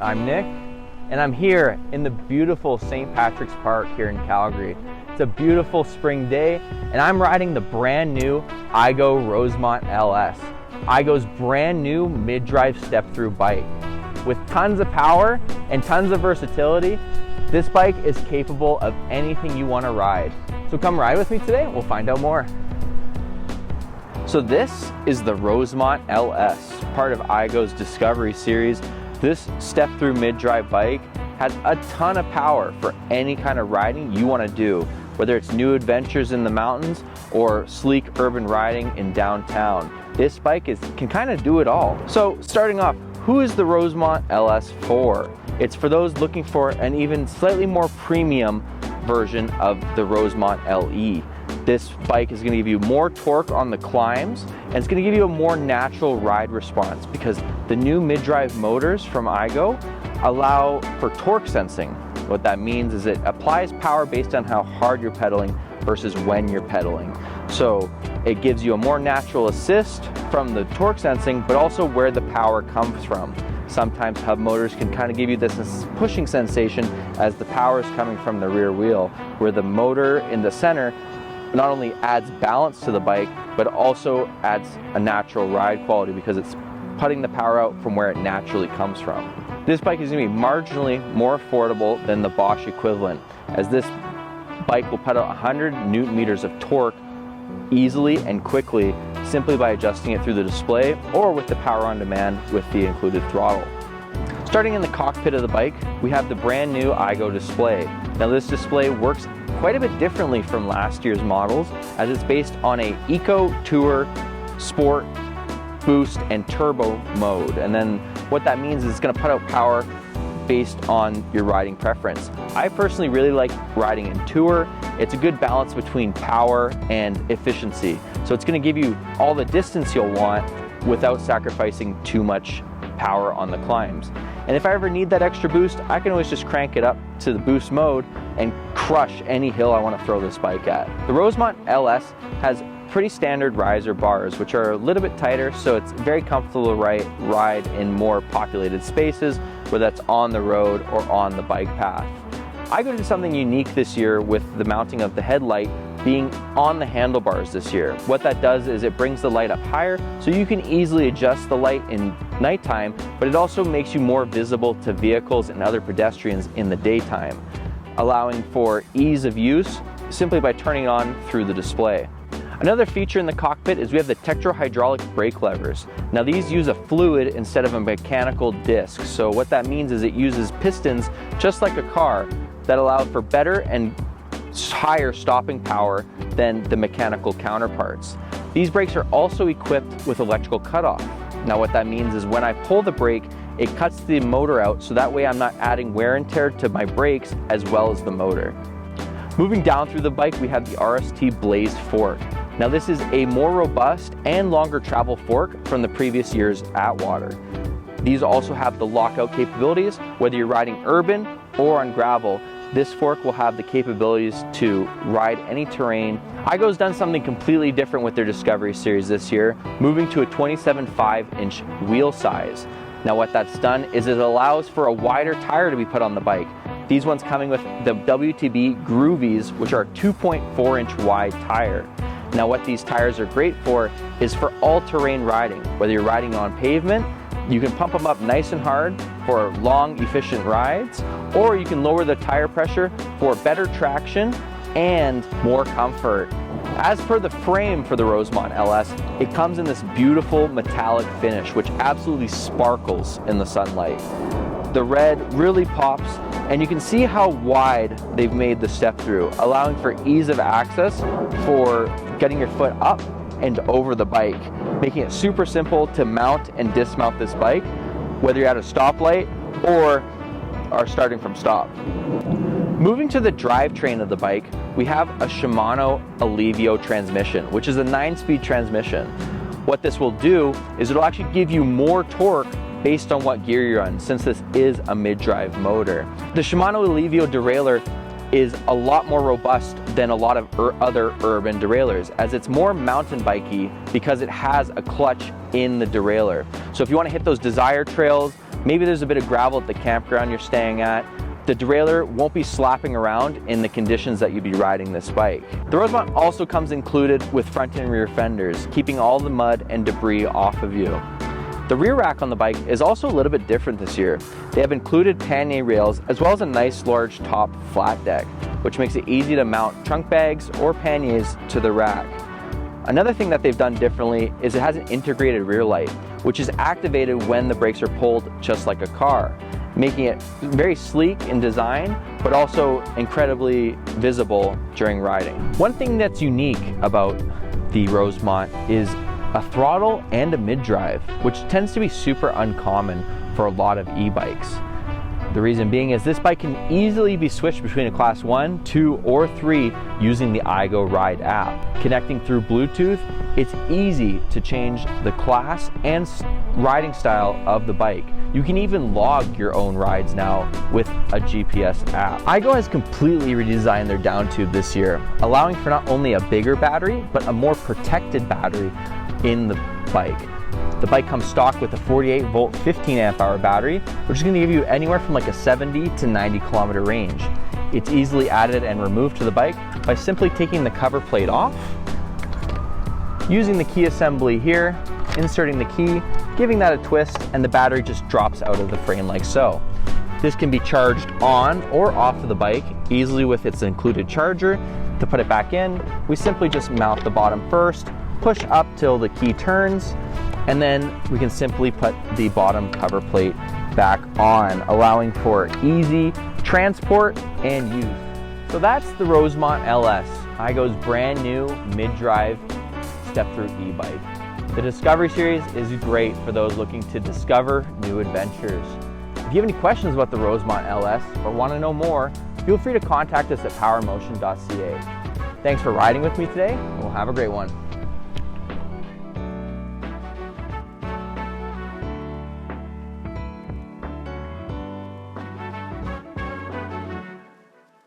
I'm Nick, and I'm here in the beautiful St. Patrick's Park here in Calgary. It's a beautiful spring day, and I'm riding the brand new iGo Rosemont LS, iGo's brand new mid-drive step-through bike. With tons of power and tons of versatility, this bike is capable of anything you want to ride. So come ride with me today, we'll find out more. So this is the Rosemont LS, part of iGo's Discovery series. This step-through mid-drive bike has a ton of power for any kind of riding you want to do, whether it's new adventures in the mountains or sleek urban riding in downtown. This bike can kind of do it all. So starting off, who is the Rosemont LS for? It's for those looking for an even slightly more premium version of the Rosemont LE. This bike is going to give you more torque on the climbs, and it's going to give you a more natural ride response because the new mid-drive motors from iGo allow for torque sensing. What that means is it applies power based on how hard you're pedaling versus when you're pedaling. So it gives you a more natural assist from the torque sensing, but also where the power comes from. Sometimes hub motors can kind of give you this pushing sensation as the power is coming from the rear wheel, where the motor in the center not only adds balance to the bike, but also adds a natural ride quality because it's putting the power out from where it naturally comes from. This bike is going to be marginally more affordable than the Bosch equivalent, as this bike will put out 100 Newton meters of torque easily and quickly simply by adjusting it through the display or with the power on demand with the included throttle. Starting in the cockpit of the bike, we have the brand new iGo display. Now this display works quite a bit differently from last year's models, as it's based on a Eco, Tour, Sport, Boost, and Turbo mode. And then what that means is it's going to put out power based on your riding preference. I personally really like riding in Tour. It's a good balance between power and efficiency. So it's going to give you all the distance you'll want without sacrificing too much power on the climbs. And if I ever need that extra boost, I can always just crank it up to the boost mode and crush any hill I want to throw this bike at. The Rosemont LS has pretty standard riser bars, which are a little bit tighter, so it's very comfortable to ride in more populated spaces, whether that's on the road or on the bike path. iGo did something unique this year with the mounting of the headlight being on the handlebars this year. What that does is it brings the light up higher so you can easily adjust the light in nighttime, but it also makes you more visible to vehicles and other pedestrians in the daytime, allowing for ease of use simply by turning it on through the display. Another feature in the cockpit is we have the Tetra hydraulic brake levers. Now these use a fluid instead of a mechanical disc. So what that means is it uses pistons just like a car that allow for better and higher stopping power than the mechanical counterparts. These brakes are also equipped with electrical cutoff. Now what that means is when I pull the brake, it cuts the motor out, so that way I'm not adding wear and tear to my brakes as well as the motor. Moving down through the bike, we have the RST Blaze fork. Now this is a more robust and longer travel fork from the previous year's Atwater. These also have the lockout capabilities. Whether you're riding urban or on gravel, this fork will have the capabilities to ride any terrain. iGo's done something completely different with their Discovery series this year, moving to a 27.5-inch wheel size. Now what that's done is it allows for a wider tire to be put on the bike. These ones coming with the WTB Groovies, which are a 2.4-inch wide tire. Now what these tires are great for is for all-terrain riding. Whether you're riding on pavement, you can pump them up nice and hard for long, efficient rides, or you can lower the tire pressure for better traction and more comfort. As per the frame for the Rosemont LS, it comes in this beautiful metallic finish, which absolutely sparkles in the sunlight. The red really pops, and you can see how wide they've made the step-through, allowing for ease of access for getting your foot up and over the bike, making it super simple to mount and dismount this bike, whether you're at a stoplight or are starting from stop. Moving to the drivetrain of the bike, we have a Shimano Alivio transmission, which is a 9-speed transmission. What this will do is it'll actually give you more torque based on what gear you're on, since this is a mid-drive motor. The Shimano Alivio derailleur is a lot more robust than a lot of other urban derailleurs, as it's more mountain bikey because it has a clutch in the derailleur. So if you want to hit those desire trails Maybe there's a bit of gravel at the campground you're staying at. The derailleur won't be slapping around in the conditions that you'd be riding this bike. The Rosemont also comes included with front and rear fenders, keeping all the mud and debris off of you. The rear rack on the bike is also a little bit different this year. They have included pannier rails as well as a nice large top flat deck, which makes it easy to mount trunk bags or panniers to the rack. Another thing that they've done differently is it has an integrated rear light, which is activated when the brakes are pulled just like a car, making it very sleek in design, but also incredibly visible during riding. One thing that's unique about the Rosemont is a throttle and a mid-drive, which tends to be super uncommon for a lot of e-bikes. The reason being is this bike can easily be switched between a class 1, 2, or 3 using the iGo Ride app. Connecting through Bluetooth, it's easy to change the class and riding style of the bike. You can even log your own rides now with a GPS app. iGo has completely redesigned their down tube this year, allowing for not only a bigger battery, but a more protected battery in the bike. The bike comes stock with a 48 volt 15 amp hour battery, which is going to give you anywhere from like a 70 to 90 kilometer range. It's easily added and removed to the bike by simply taking the cover plate off, using the key assembly here, inserting the key, giving that a twist, and the battery just drops out of the frame like so. This can be charged on or off of the bike easily with its included charger. To put it back in, we simply just mount the bottom first, push up till the key turns, and then we can simply put the bottom cover plate back on, allowing for easy transport and use. So that's the Rosemont LS, iGo's brand new mid-drive step-through e-bike. The Discovery Series is great for those looking to discover new adventures. If you have any questions about the Rosemont LS or want to know more, feel free to contact us at powermotion.ca. Thanks for riding with me today, and we'll have a great one.